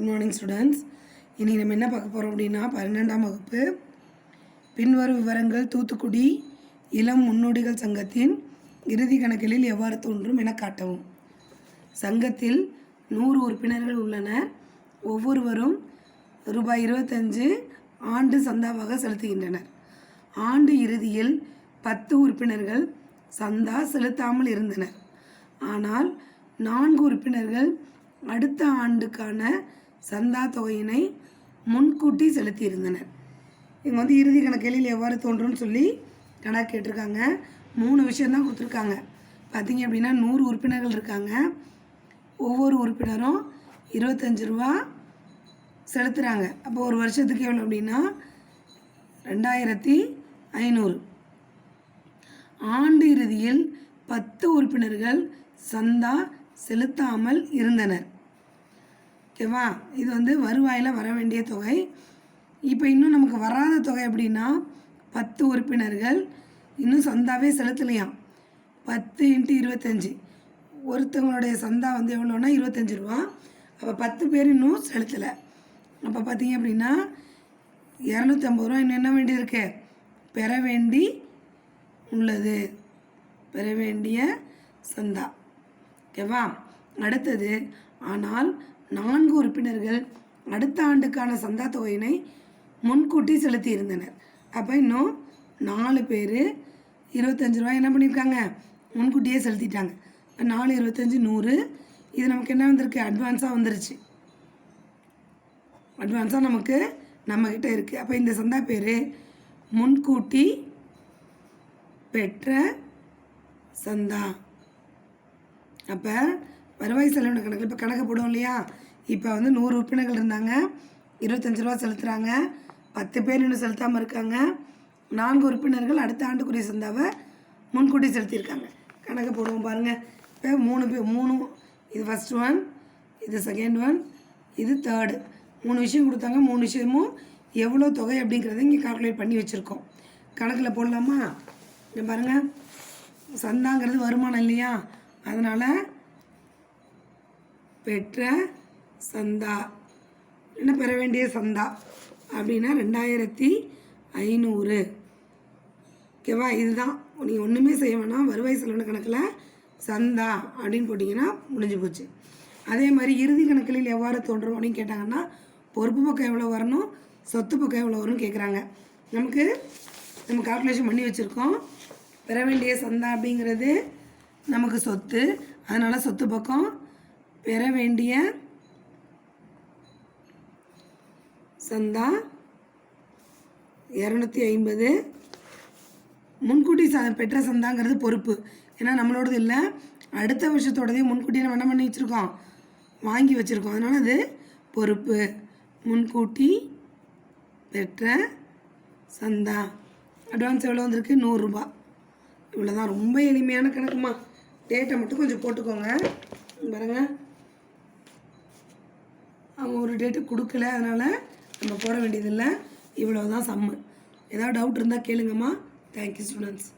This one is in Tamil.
Good morning students. இன்றைக்கி நம்ம என்ன பார்க்க போகிறோம் அப்படின்னா 12ஆம் வகுப்பு பின்வரும் விவரங்கள் தூத்துக்குடி இளம் முன்னோடிகள் சங்கத்தின் இறுதி கணக்கில் எவ்வாறு தோன்றும் என காட்டவும். சங்கத்தில் 100 உறுப்பினர்கள் உள்ளனர். ஒவ்வொருவரும் ரூபாய் 25 ஆண்டு சந்தாவாக செலுத்துகின்றனர். ஆண்டு இறுதியில் 10 உறுப்பினர்கள் சந்தா செலுத்தாமல் இருந்தனர். ஆனால் 4 உறுப்பினர்கள் அடுத்த ஆண்டுக்கான சந்தா தொகையினை முன்கூட்டி செலுத்தியிருந்தனர். இவங்க இறுதி கணக்கில் எவ்வாறு தோன்றும்னு சொல்லி கணக்கு கேட்டிருக்காங்க. 3 விஷயந்தான் கொடுத்துருக்காங்க. பார்த்திங்க அப்படின்னா 100 உறுப்பினர்கள் இருக்காங்க. ஒவ்வொரு உறுப்பினரும் 25 ரூபா செலுத்துகிறாங்க. அப்போ ஒரு வருஷத்துக்கு எவ்வளோ அப்படின்னா 2500. ஆண்டு இறுதியில் 10 உறுப்பினர்கள் சந்தா செலுத்தாமல் இருந்தனர். ஓகேவா? இது வருவாயில் வர வேண்டிய தொகை. இப்போ இன்னும் நமக்கு வராத தொகை அப்படின்னா 10 உறுப்பினர்கள் இன்னும் சந்தாவே செலுத்தலையாம். 10 × 25 ஒருத்தவங்களுடைய சந்தா எவ்வளோன்னா 25 ரூபா. அப்போ 10 பேர் இன்னும் செலுத்தலை. அப்போ பார்த்தீங்க அப்படின்னா 250 ரூபா இன்னும் என்ன வேண்டியிருக்கு, பெற வேண்டி உள்ளது, பெற வேண்டிய சந்தா. ஓகேவா? அடுத்தது, ஆனால் 4 உறுப்பினர்கள் அடுத்த ஆண்டுக்கான சந்தா தொகையினை முன்கூட்டி செலுத்தியிருந்தனர். அப்போ இன்னும் 4 பேர் 25 ரூபாய் என்ன பண்ணியிருக்காங்க, முன்கூட்டியே செலுத்திட்டாங்க. 4 25 100. இது நமக்கு என்ன வந்திருக்கு, அட்வான்ஸாக வந்துருச்சு. அட்வான்ஸாக நமக்கு நம்மக்கிட்ட இருக்குது. அப்போ இந்த சந்தா பேர் முன்கூட்டி பெற்ற சந்தா. அப்போ வருவாய் செலவின கணக்கு இப்போ கணக்கு போடுவோம் இல்லையா. இப்போ 100 உறுப்பினர்கள் இருந்தாங்க, 25 ரூபா செலுத்துகிறாங்க. 10 பேர் இன்னும் செலுத்தாமல் இருக்காங்க. 4 உறுப்பினர்கள் அடுத்த ஆண்டுக்குரிய சந்தாவை முன்கூட்டி செலுத்தியிருக்காங்க. கணக்கு போடுவோம் பாருங்கள். இப்போ 3 இது ஃபஸ்ட் ஒன், இது செகண்ட் ஒன், இது தேர்டு. 3 விஷயம் கொடுத்தாங்க. 3 விஷயமும் எவ்வளோ தொகை அப்படிங்கிறத இங்கே கால்குலேட் பண்ணி வச்சுருக்கோம். கணக்கில் போடலாமா? இங்கே பாருங்கள், சந்தாங்கிறது வருமானம் இல்லையா, அதனால் பெற்ற சந்தா என்ன பெற வேண்டிய சந்தா அப்படின்னா 2500. ஓகேவா? இதுதான். நீங்கள் ஒன்றுமே செய்ய வேணாம். வருவாய் செலவின கணக்கில் சந்தா அப்படின்னு போட்டிங்கன்னா முடிஞ்சு போச்சு. அதே மாதிரி இறுதி கணக்கில் எவ்வாறு தோன்றும் அப்படின்னு கேட்டாங்கன்னா பொறுப்பு பக்கம் எவ்வளோ வரணும், சொத்து பக்கம் எவ்வளோ வரும்னு கேட்குறாங்க. நம்ம கால்குலேஷன் பண்ணி வச்சுருக்கோம். பெற வேண்டிய சந்தா அப்படிங்கிறது நமக்கு சொத்து, அதனால் சொத்து பக்கம் பெற வேண்டிய சந்தா 250. முன்கூட்டி பெற்ற சந்தாங்கிறது பொறுப்பு. ஏன்னா நம்மளோடது இல்லை, அடுத்த வருஷத்தோடதையும் முன்கூட்டி நம்ம என்ன பண்ணி வச்சுருக்கோம், வாங்கி வச்சுருக்கோம். அதனால் அது பொறுப்பு. முன்கூட்டி பெற்ற சந்தா. அட்வான்ஸ் எவ்வளோ வந்திருக்கு, 100 ரூபா. இவ்வளோ தான். ரொம்ப எளிமையான கணக்குமா. டேட்டை மட்டும் கொஞ்சம் போட்டுக்கோங்க. பாருங்கள், அவங்க ஒரு டேட்டு கொடுக்கல, அதனால் நம்ம போட வேண்டியதில்லை. இவ்வளோ தான் சம்மு. ஏதாவது டவுட் இருந்தால் கேளுங்கம்மா. Thank you students.